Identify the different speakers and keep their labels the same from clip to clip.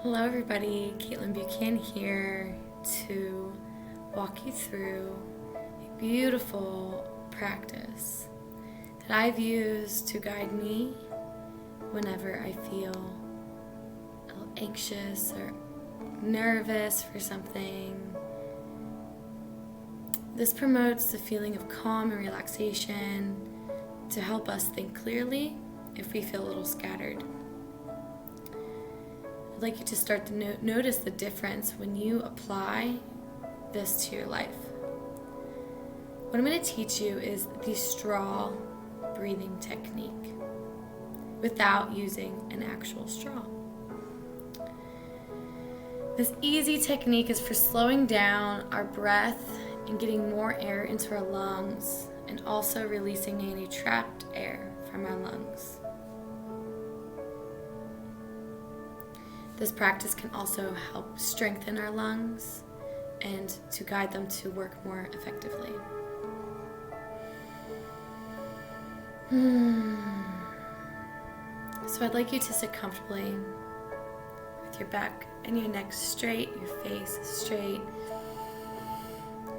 Speaker 1: Hello everybody, Caitlin Buchanan here to walk you through a beautiful practice that I've used to guide me whenever I feel a little anxious or nervous for something. This promotes the feeling of calm and relaxation to help us think clearly if we feel a little scattered. I'd like you to start to notice the difference when you apply this to your life. What I'm going to teach you is the straw breathing technique without using an actual straw. This easy technique is for slowing down our breath and getting more air into our lungs and also releasing any trapped air from our lungs. This practice can also help strengthen our lungs and to guide them to work more effectively. So I'd like you to sit comfortably with your back and your neck straight, your face straight,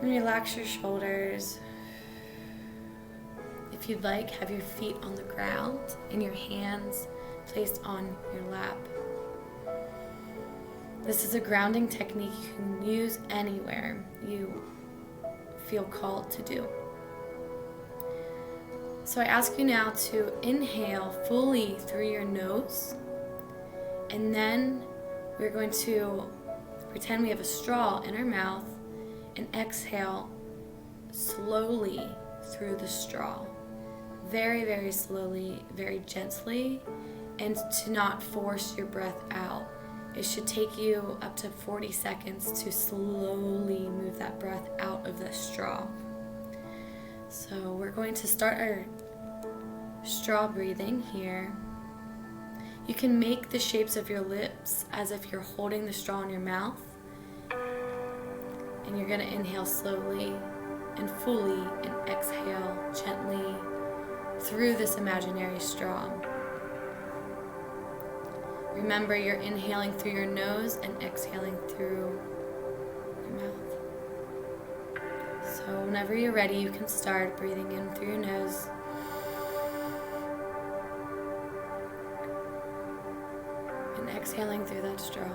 Speaker 1: and relax your shoulders. If you'd like, have your feet on the ground and your hands placed on your lap. This is a grounding technique you can use anywhere you feel called to do. So I ask you now to inhale fully through your nose, and then we're going to pretend we have a straw in our mouth and exhale slowly through the straw. Very, very slowly, very gently, and to not force your breath out. It should take you up to 40 seconds to slowly move that breath out of the straw. So we're going to start our straw breathing here. You can make the shapes of your lips as if you're holding the straw in your mouth. And you're going to inhale slowly and fully and exhale gently through this imaginary straw. Remember, you're inhaling through your nose and exhaling through your mouth. So whenever you're ready, you can start breathing in through your nose. And exhaling through that straw.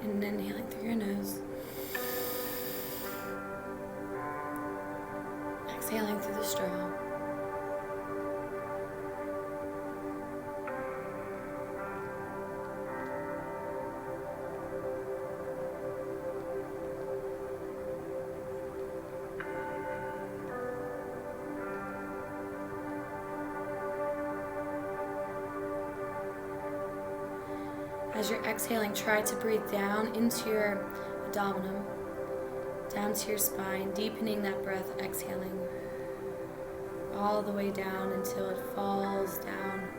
Speaker 1: And inhaling through your nose. Exhaling through the straw. As you're exhaling, try to breathe down into your abdomen, down to your spine, deepening that breath, exhaling all the way down until it falls down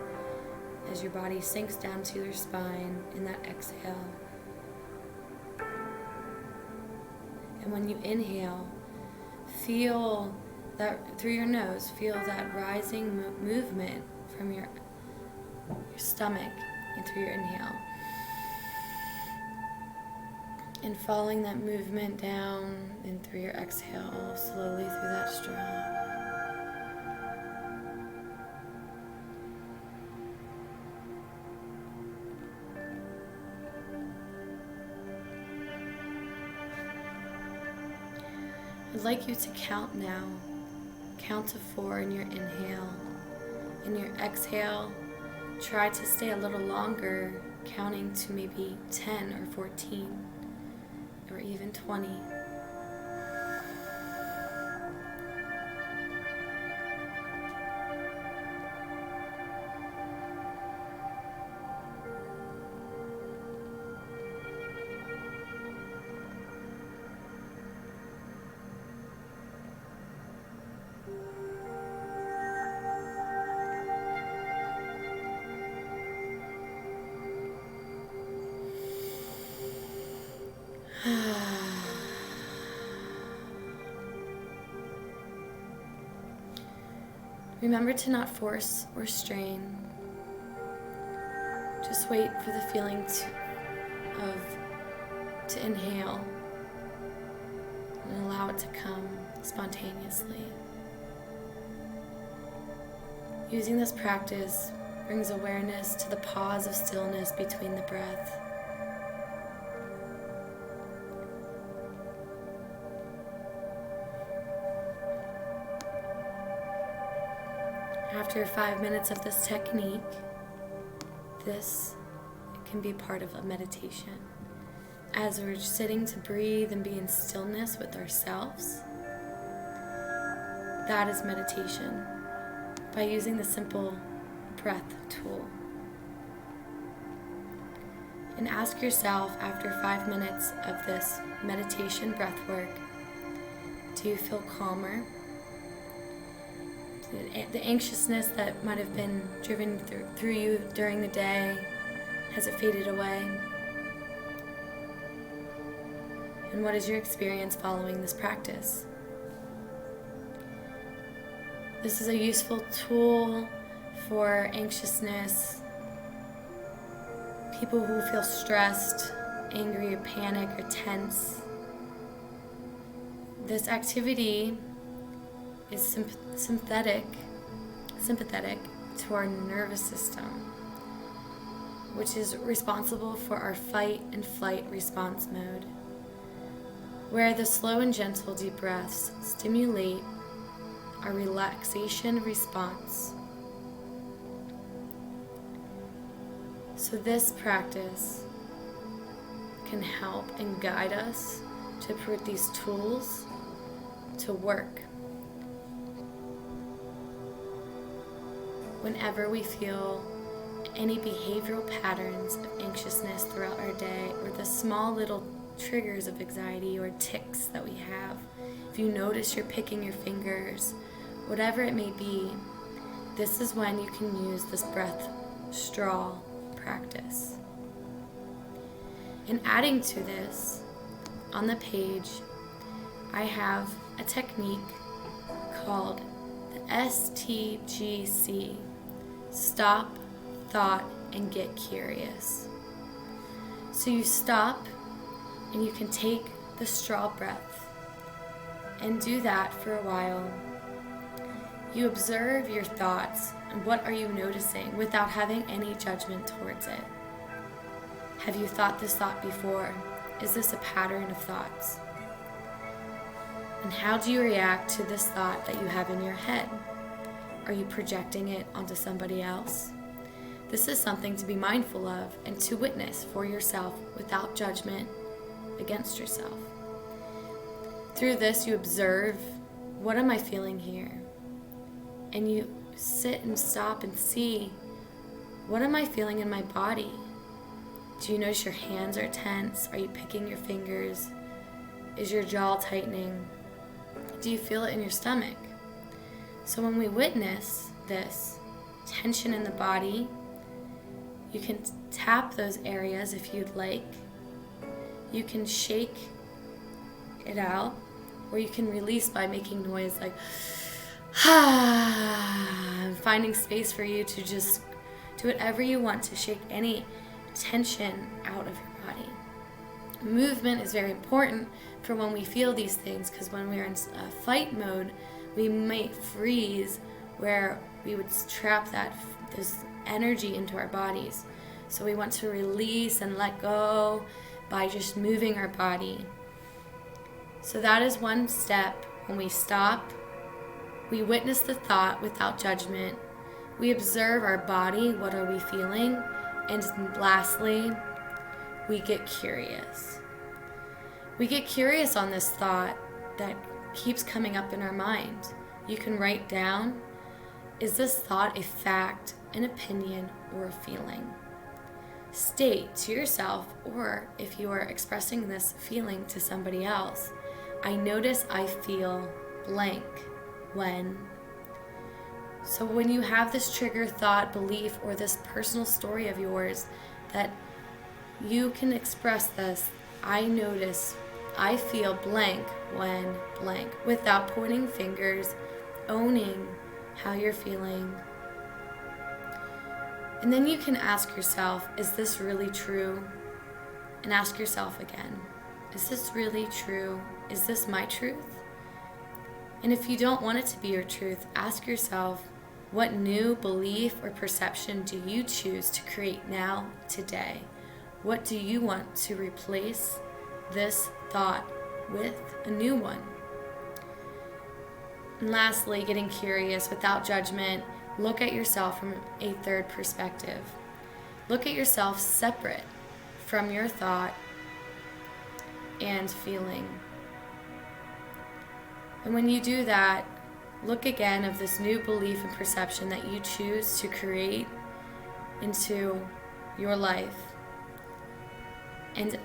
Speaker 1: as your body sinks down to your spine in that exhale. And when you inhale, feel that through your nose, feel that rising movement from your stomach and through your inhale. And following that movement down and through your exhale, slowly through that straw. I'd like you to count now. Count to 4 in your inhale. In your exhale, try to stay a little longer, counting to maybe 10 or 14. Or even 20. Remember to not force or strain. Just wait for the feeling to inhale and allow it to come spontaneously. Using this practice brings awareness to the pause of stillness between the breath. After 5 minutes of this technique, this can be part of a meditation. As we're sitting to breathe and be in stillness with ourselves, that is meditation by using the simple breath tool. And ask yourself after 5 minutes of this meditation breath work, do you feel calmer? The anxiousness that might have been driven through you during the day, has it faded away? And what is your experience following this practice? This is a useful tool for anxiousness, people who feel stressed, angry, or panic, or tense. This activity is sympathetic to our nervous system, which is responsible for our fight and flight response mode, where the slow and gentle deep breaths stimulate our relaxation response. So this practice can help and guide us to put these tools to work. Whenever we feel any behavioral patterns of anxiousness throughout our day, or the small little triggers of anxiety or tics that we have, if you notice you're picking your fingers, whatever it may be, this is when you can use this breath straw practice. And adding to this, on the page, I have a technique called the STGC, Stop, Thought, and Get Curious. So you stop and you can take the straw breath and do that for a while. You observe your thoughts and what are you noticing without having any judgment towards it. Have you thought this thought before? Is this a pattern of thoughts? And how do you react to this thought that you have in your head? Are you projecting it onto somebody else? This is something to be mindful of and to witness for yourself without judgment against yourself. Through this, you observe, what am I feeling here? And you sit and stop and see, what am I feeling in my body? Do you notice your hands are tense? Are you picking your fingers? Is your jaw tightening? Do you feel it in your stomach? So when we witness this tension in the body, you can tap those areas if you'd like. You can shake it out, or you can release by making noise like finding space for you to just do whatever you want to shake any tension out of your body. Movement is very important for when we feel these things, because when we're in fight mode, we might freeze, where we would trap this energy into our bodies. So we want to release and let go by just moving our body. So that is one step. When we stop, we witness the thought without judgment. We observe our body, what are we feeling? And lastly, we get curious. We get curious on this thought that keeps coming up in our mind. You can write down, is this thought a fact, an opinion, or a feeling? State to yourself, or if you are expressing this feeling to somebody else, I notice I feel blank when. So when you have this trigger thought, belief, or this personal story of yours, that you can express this, I notice I feel blank when blank, without pointing fingers, owning how you're feeling. And then you can ask yourself, is this really true? And ask yourself again, is this really true? Is this my truth? And if you don't want it to be your truth, ask yourself, what new belief or perception do you choose to create now, today? What do you want to replace this thought with a new one? And lastly, getting curious without judgment, look at yourself from a third perspective. Look at yourself separate from your thought and feeling. And when you do that, look again of this new belief and perception that you choose to create into your life. And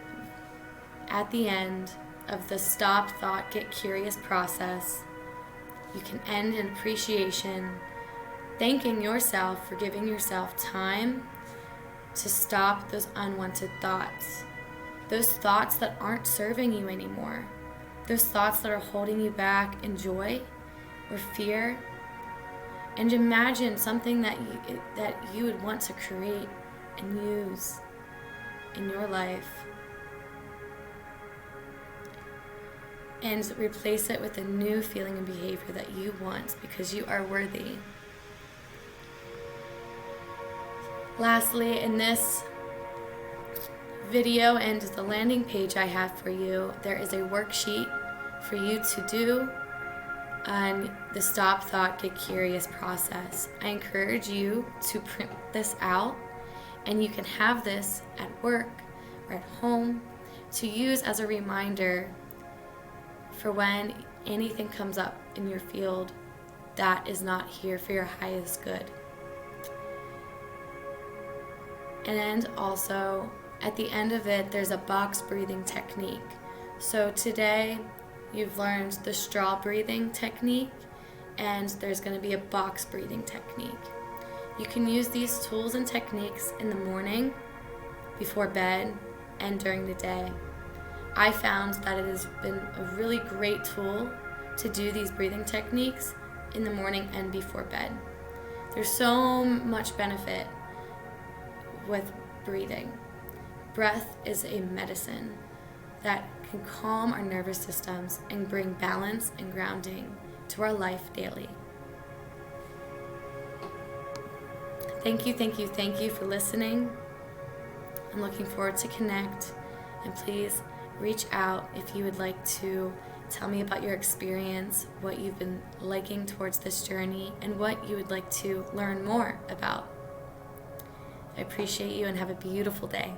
Speaker 1: at the end of the stop, thought, get curious process, you can end in appreciation, thanking yourself for giving yourself time to stop those unwanted thoughts, those thoughts that aren't serving you anymore, those thoughts that are holding you back in joy or fear. And imagine something that you would want to create and use in your life, and replace it with a new feeling and behavior that you want, because you are worthy. Lastly, in this video and the landing page I have for you, there is a worksheet for you to do on the stop, thought, get curious process. I encourage you to print this out, and you can have this at work or at home to use as a reminder for when anything comes up in your field that is not here for your highest good. And also, at the end of it, there's a box breathing technique. So today, you've learned the straw breathing technique, and there's going to be a box breathing technique. You can use these tools and techniques in the morning, before bed, and during the day. I found that it has been a really great tool to do these breathing techniques in the morning and before bed. There's so much benefit with breathing. Breath is a medicine that can calm our nervous systems and bring balance and grounding to our life daily. Thank you for listening. I'm looking forward to connect, and please reach out if you would like to tell me about your experience, what you've been liking towards this journey, and what you would like to learn more about. I appreciate you, and have a beautiful day.